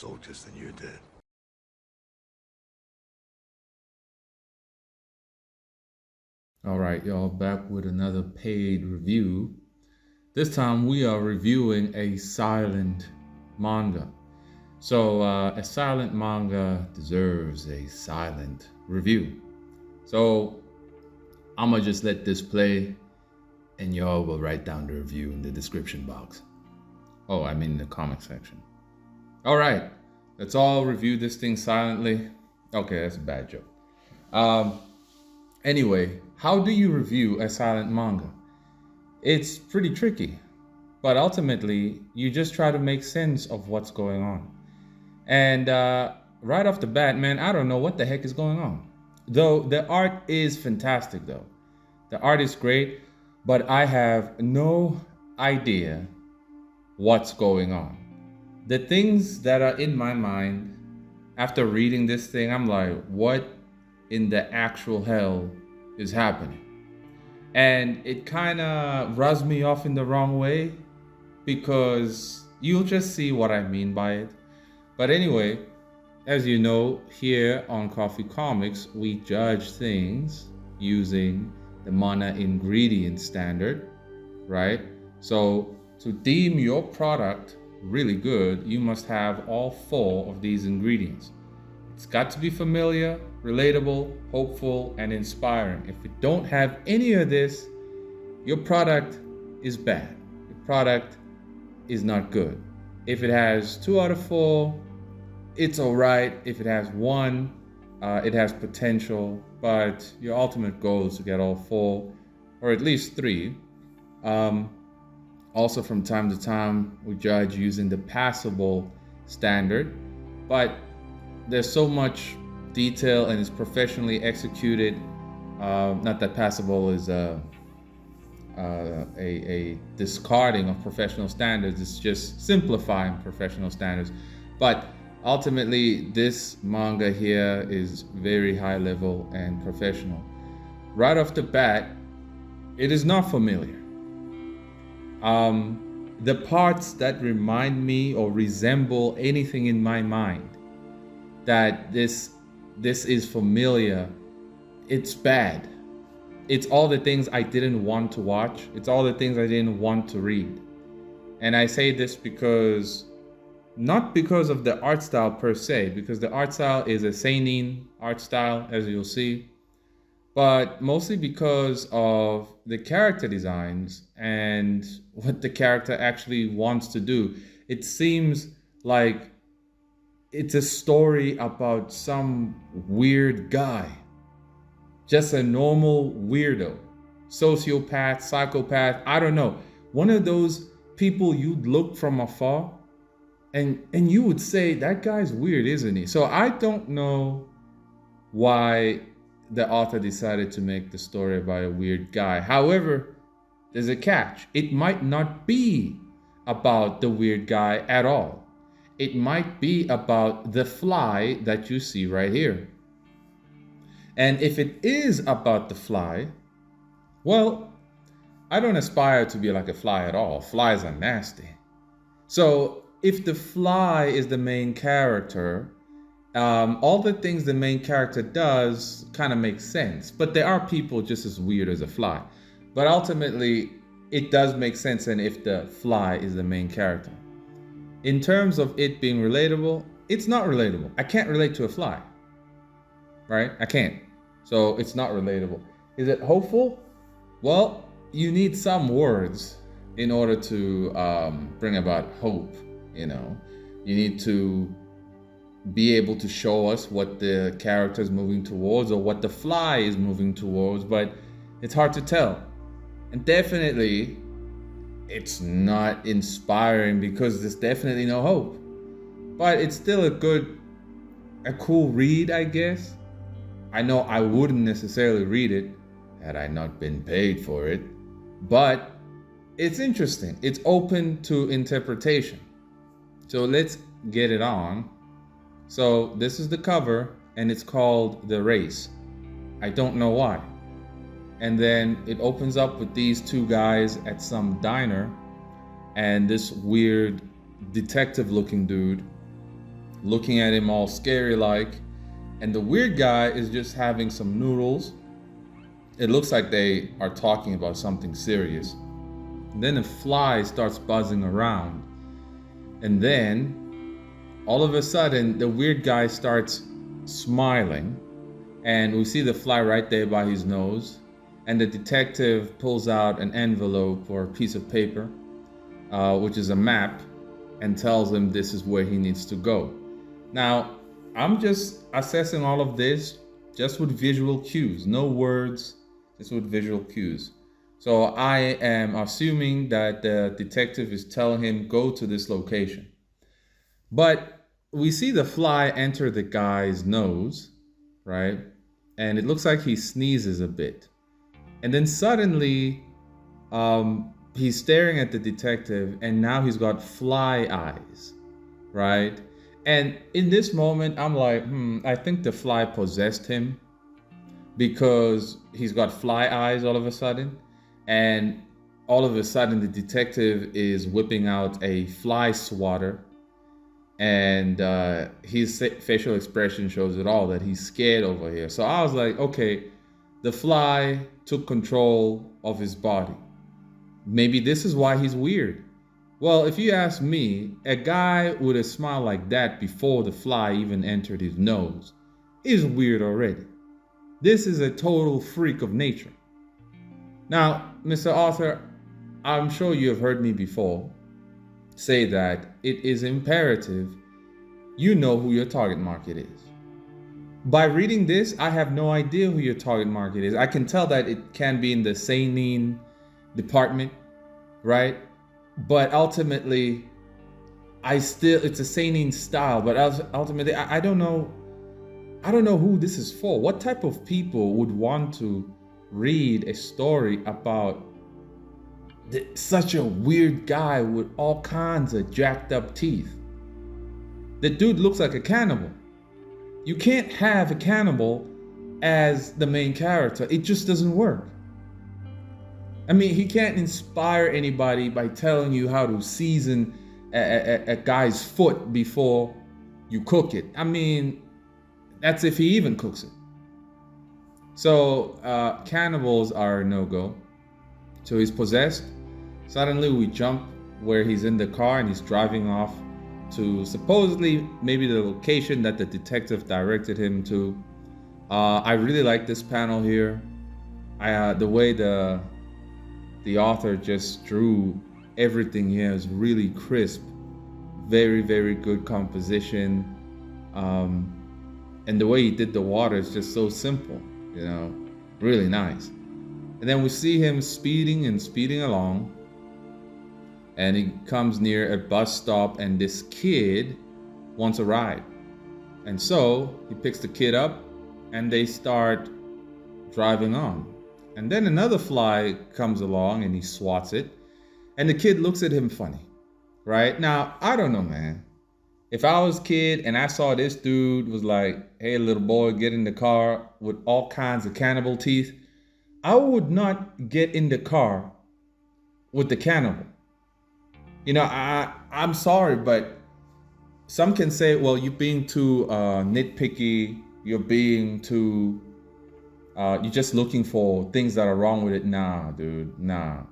soldiers than you did. All right, y'all, back with another paid review. This time we are reviewing a silent manga. So, a silent manga deserves a silent review. So, I'm gonna just let this play and y'all will write down the review in the description box. Oh, I mean the comic section. All right, let's all review this thing silently. Okay, that's a bad joke. Um, anyway, how do you review a silent manga? It's pretty tricky, but ultimately, you just try to make sense of what's going on. And right off the bat, man, I don't know what the heck is going on. Though the art is fantastic, though. The art is great, but I have no idea what's going on. The things that are in my mind after reading this thing, I'm like, what in the actual hell is happening? And it kind of rubs me off in the wrong way because you'll just see what I mean by it. But anyway, as you know, here on Coffee Comics, we judge things using the MANAA ingredient standard, right? So to deem your product really good, you must have all four of these ingredients. It's got to be familiar, relatable, hopeful, and inspiring. If you don't have any of this, your product is bad. Your product is not good. If it has 2 out of 4, it's all right. If it has 1, it has potential, but your ultimate goal is to get all 4, or at least 3. Also, from time to time, we judge using the passable standard, but there's so much detail and it's professionally executed. Not that passable is a discarding of professional standards. It's just simplifying professional standards. But ultimately, this manga here is very high level and professional. Right off the bat, it is not familiar. The parts that remind me or resemble anything in my mind that this is familiar, it's bad. It's all the things I didn't want to watch. It's all the things I didn't want to read. And I say this because, not because of the art style per se, because the art style is a seinen art style, as you'll see, but mostly because of the character designs and what the character actually wants to do. It seems like it's a story about some weird guy, just a normal weirdo, sociopath, psychopath, I don't know. One of those people you'd look from afar and you would say, that guy's weird, isn't he? So I don't know why the author decided to make the story about a weird guy. However, there's a catch. It might not be about the weird guy at all. It might be about the fly that you see right here. And if it is about the fly, well, I don't aspire to be like a fly at all. Flies are nasty. So if the fly is the main character, all the things the main character does kind of make sense. But there are people just as weird as a fly. But ultimately, it does make sense and if the fly is the main character. In terms of it being relatable, it's not relatable. I can't relate to a fly, right? I can't. So it's not relatable. Is it hopeful? Well, you need some words in order to bring about hope, you know. You need to be able to show us what the character is moving towards or what the fly is moving towards, but it's hard to tell. And definitely, it's not inspiring because there's definitely no hope. But it's still a cool read, I guess. I know I wouldn't necessarily read it had I not been paid for it, but it's interesting. It's open to interpretation. So let's get it on. So this is the cover and it's called The Race. I don't know why. And then it opens up with these 2 guys at some diner and this weird detective looking dude looking at him all scary like. And the weird guy is just having some noodles. It looks like they are talking about something serious. And then a fly starts buzzing around. And then all of a sudden, the weird guy starts smiling. And we see the fly right there by his nose. And the detective pulls out an envelope or a piece of paper, which is a map, and tells him this is where he needs to go. Now, I'm just assessing all of this just with visual cues, no words, just with visual cues. So I am assuming that the detective is telling him go to this location. But we see the fly enter the guy's nose, right? And it looks like he sneezes a bit. And then suddenly, he's staring at the detective, and now he's got fly eyes, right? And in this moment, I'm like, I think the fly possessed him, because he's got fly eyes all of a sudden. And all of a sudden, the detective is whipping out a fly swatter, and his facial expression shows it all, that he's scared over here. So I was like, okay, the fly took control of his body. Maybe this is why he's weird. Well, if you ask me, a guy with a smile like that before the fly even entered his nose is weird already. This is a total freak of nature. Now, Mr. Author, I'm sure you have heard me before say that it is imperative you know who your target market is. By reading this, I have no idea who your target market is. I can tell that it can be in the seinen department, right? But ultimately, it's a seinen style, but ultimately, I don't know who this is for. What type of people would want to read a story about such a weird guy with all kinds of jacked up teeth? The dude looks like a cannibal. You can't have a cannibal as the main character. It just doesn't work. I mean, he can't inspire anybody by telling you how to season a guy's foot before you cook it. I mean, that's if he even cooks it. So cannibals are a no-go. So he's possessed. Suddenly we jump where he's in the car and he's driving off to supposedly maybe the location that the detective directed him to. I really like this panel here. The way the author just drew everything here is really crisp. Very, very good composition. And the way he did the water is just so simple, really nice. And then we see him speeding along. And he comes near a bus stop, and this kid wants a ride. And so he picks the kid up and they start driving on. And then another fly comes along and he swats it. And the kid looks at him funny, right? Now, I don't know, man. If I was a kid and I saw this dude was like, hey, little boy, get in the car with all kinds of cannibal teeth, I would not get in the car with the cannibal. I'm sorry, but some can say, well, you're being too nitpicky. You're being too, you're just looking for things that are wrong with it. Nah, dude, nah.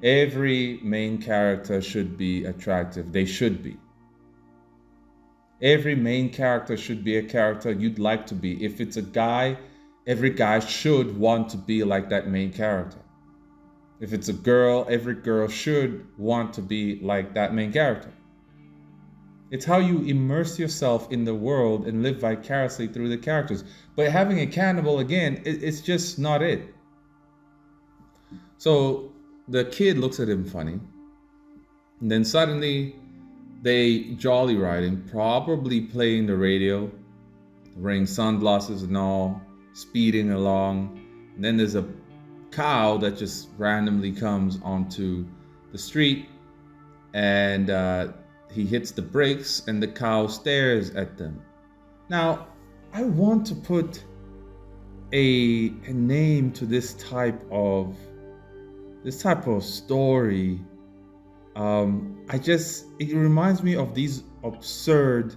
Every main character should be attractive. They should be. Every main character should be a character you'd like to be. If it's a guy, every guy should want to be like that main character. If it's a girl, every girl should want to be like that main character. It's how you immerse yourself in the world and live vicariously through the characters. But having a cannibal, again, it's just not it. So the kid looks at him funny. And then suddenly they jolly riding, probably playing the radio, wearing sunglasses and all, speeding along. And then there's a cow that just randomly comes onto the street, and he hits the brakes and the cow stares at them. Now, I want to put a name to this type of story. It reminds me of these absurd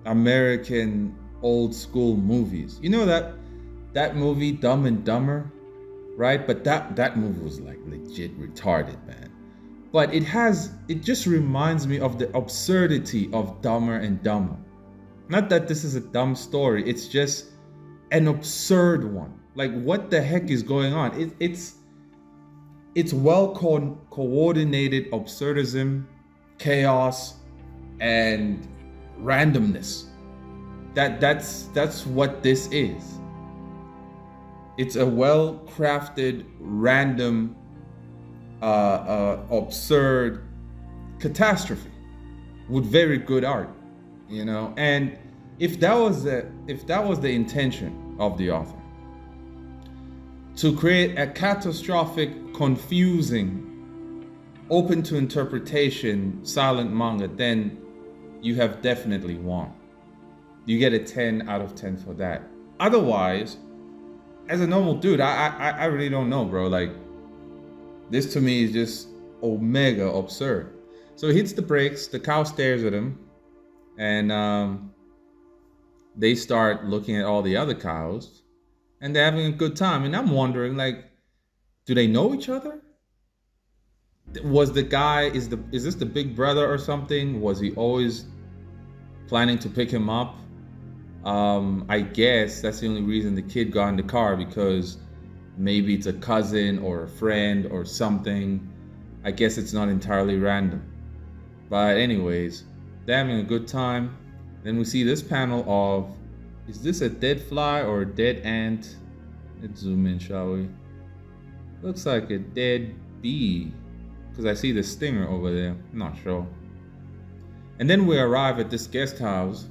American old school movies. You know that movie Dumb and Dumber, right? But that movie was like legit retarded, man. But it just reminds me of the absurdity of Dumber and Dumber. Not that this is a dumb story, it's just an absurd one. Like, what the heck is going on? It's well coordinated absurdism, chaos, and randomness. That's what this is. It's a well crafted, random, absurd catastrophe with very good art, you know. And if that was the intention of the author, to create a catastrophic, confusing, open to interpretation silent manga, then you have definitely won. You get a 10 out of 10 for that. Otherwise, as a normal dude, I really don't know, bro. Like, this to me is just omega absurd. So he hits the brakes, the cow stares at him, and they start looking at all the other cows, and they're having a good time. And I'm wondering, like, do they know each other? Was the guy, is this the big brother or something? Was he always planning to pick him up? I guess that's the only reason the kid got in the car, because maybe it's a cousin or a friend or something. I guess it's not entirely random. But anyways, they're having a good time. Then we see this panel of, is this a dead fly or a dead ant? Let's zoom in, shall we? Looks like a dead bee, because I see the stinger over there. I'm not sure. And then we arrive at this guest house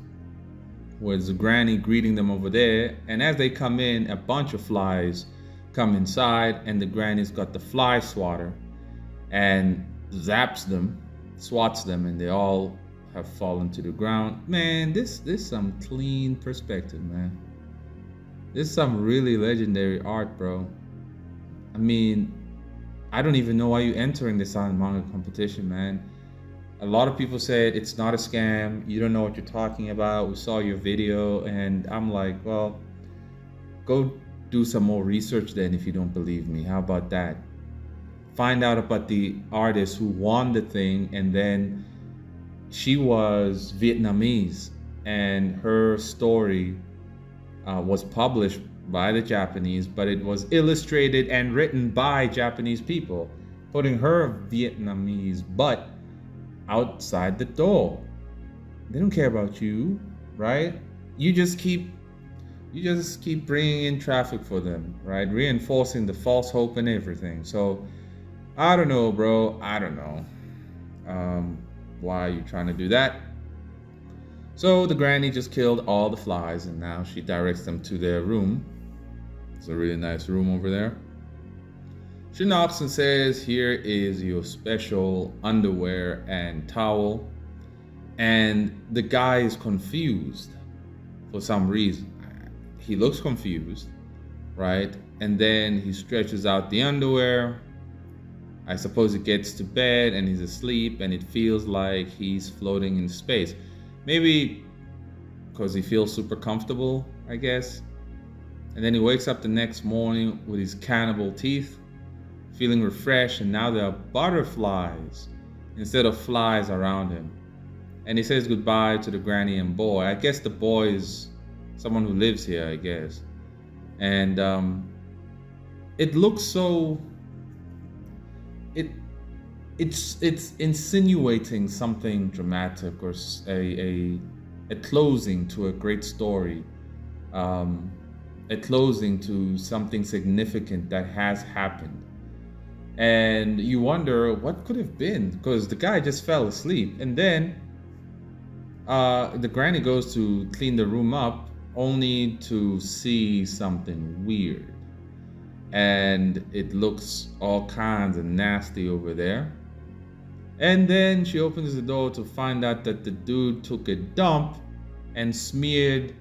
with the granny greeting them over there. And as they come in, a bunch of flies come inside, and the granny's got the fly swatter and zaps them, swats them, and they all have fallen to the ground. Man, this some clean perspective, man. This is some really legendary art, bro. I mean, I don't even know why you're entering this silent manga competition, man. A lot of people said it's not a scam, you don't know what you're talking about, we saw your video. And I'm like, well, go do some more research then if you don't believe me. How about that? Find out about the artist who won the thing, and then she was Vietnamese, and her story was published by the Japanese, but it was illustrated and written by Japanese people, putting her Vietnamese butt outside the door. They don't care about you, right? You just keep bringing in traffic for them, right? Reinforcing the false hope and everything. So I don't know, bro. I don't know why are you trying to do that. So the granny just killed all the flies, and now she directs them to their room. It's a really nice room over there. She knocks and says, here is your special underwear and towel. And the guy is confused for some reason. He looks confused, right? And then he stretches out the underwear. I suppose he gets to bed and he's asleep, and it feels like he's floating in space. Maybe because he feels super comfortable, I guess. And then he wakes up the next morning with his cannibal teeth, feeling refreshed, and now there are butterflies instead of flies around him. And he says goodbye to the granny and boy. I guess the boy is someone who lives here, I guess. And it looks so... It's insinuating something dramatic, or a closing to a great story, a closing to something significant that has happened. And you wonder what could have been, because the guy just fell asleep. And then the granny goes to clean the room up, only to see something weird. And it looks all kinds of nasty over there. And then she opens the door to find out that the dude took a dump and smeared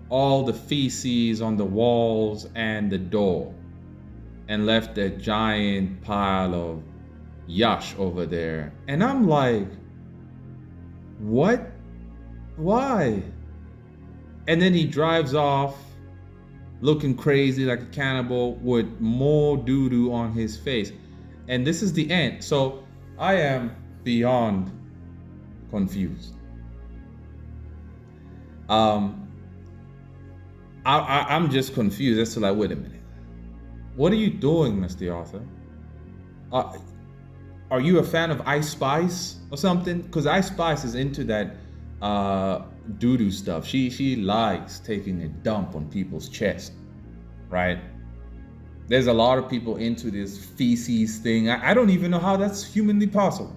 all the feces on the walls and the door, and left a giant pile of yash over there. And I'm like, what? Why? And then he drives off looking crazy like a cannibal with more doo-doo on his face. And this is the end. So I am beyond confused. I'm just confused as to like, wait a minute. What are you doing, Mr. Author? Are you a fan of Ice Spice or something? Because Ice Spice is into that doo-doo stuff. She likes taking a dump on people's chest, right? There's a lot of people into this feces thing. I don't even know how that's humanly possible.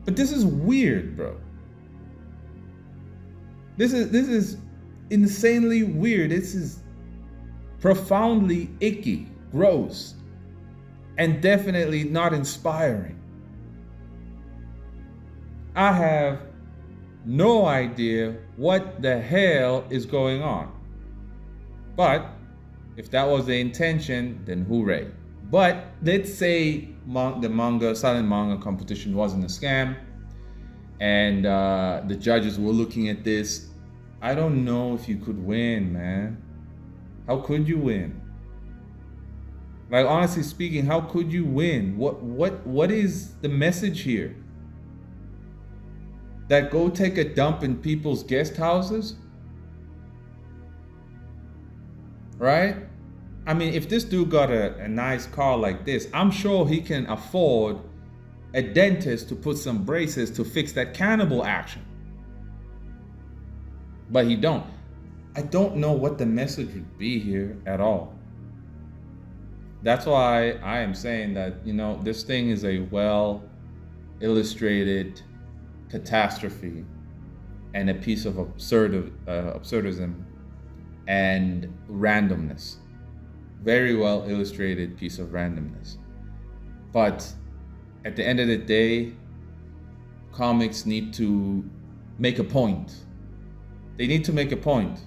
But this is weird, bro. This is insanely weird. This is profoundly icky, gross, and definitely not inspiring. I have no idea what the hell is going on. But if that was the intention, then hooray. But let's say the silent manga competition wasn't a scam, and the judges were looking at this. I don't know if you could win, man. How could you win? Like, honestly speaking, how could you win? What is the message here? That go take a dump in people's guest houses? Right? I mean, if this dude got a nice car like this, I'm sure he can afford a dentist to put some braces to fix that cannibal action. But he don't. I don't know what the message would be here at all. That's why I am saying that, this thing is a well illustrated catastrophe and a piece of absurdism and randomness. Very well illustrated piece of randomness. But at the end of the day, comics need to make a point. They need to make a point,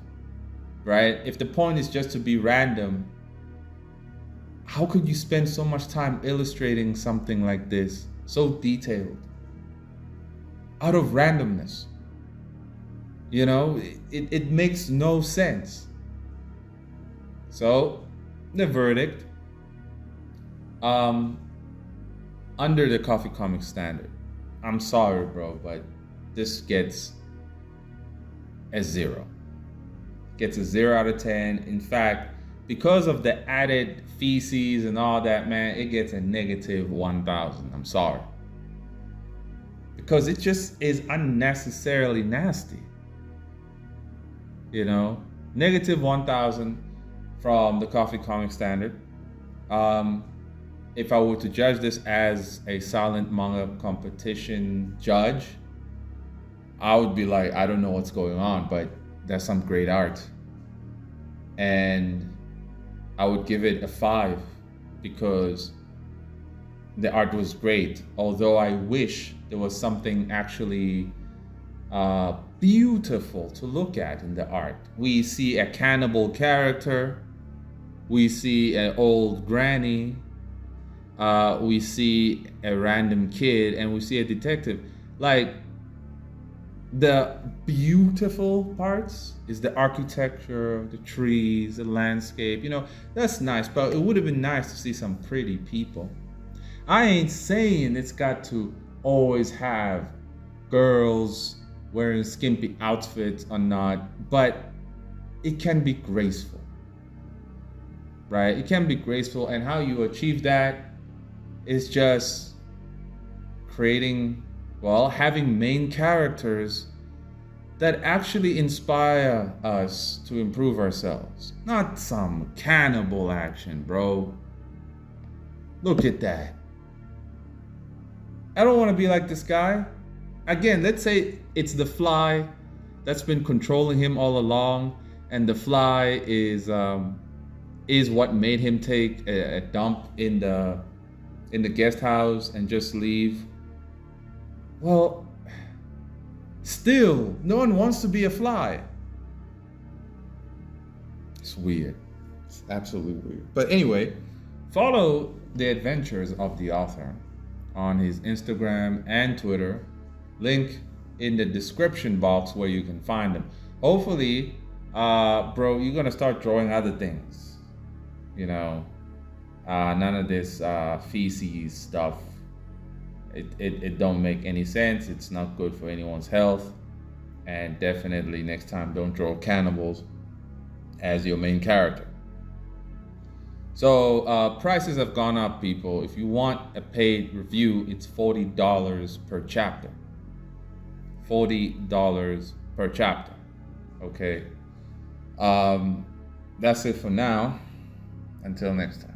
right? If the point is just to be random, how could you spend so much time illustrating something like this, so detailed, out of randomness? It makes no sense. So, the verdict, under the Koffee comic standard, I'm sorry, bro, but this gets a 0. Gets a 0 out of 10. In fact, because of the added feces and all that, man, it gets a negative 1,000. I'm sorry. Because it just is unnecessarily nasty. Negative 1,000 from the Koffee comic standard. If I were to judge this as a silent manga competition judge, I would be like, I don't know what's going on, but that's some great art. And I would give it a 5 because the art was great. Although I wish there was something actually beautiful to look at in the art. We see a cannibal character. We see an old granny. We see a random kid, and we see a detective. Like, the beautiful parts is the architecture, the trees, the landscape. That's nice, but it would have been nice to see some pretty people. I ain't saying it's got to always have girls wearing skimpy outfits or not, but it can be graceful, right? It can be graceful, and how you achieve that is just having main characters that actually inspire us to improve ourselves. Not some cannibal action, bro. Look at that. I don't want to be like this guy. Again, let's say it's the fly that's been controlling him all along, and the fly is what made him take a dump in the guest house and just leave. Well, still, no one wants to be a fly. It's weird. It's absolutely weird. But anyway, follow the adventures of the author on his Instagram and Twitter. Link in the description box where you can find them. hopefully, bro, you're gonna start drawing other things. You know, none of this feces stuff. It don't make any sense. It's not good for anyone's health. And definitely next time, don't draw cannibals as your main character. So prices have gone up, people. If you want a paid review, it's $40 per chapter. $40 per chapter. Okay. That's it for now. Until next time.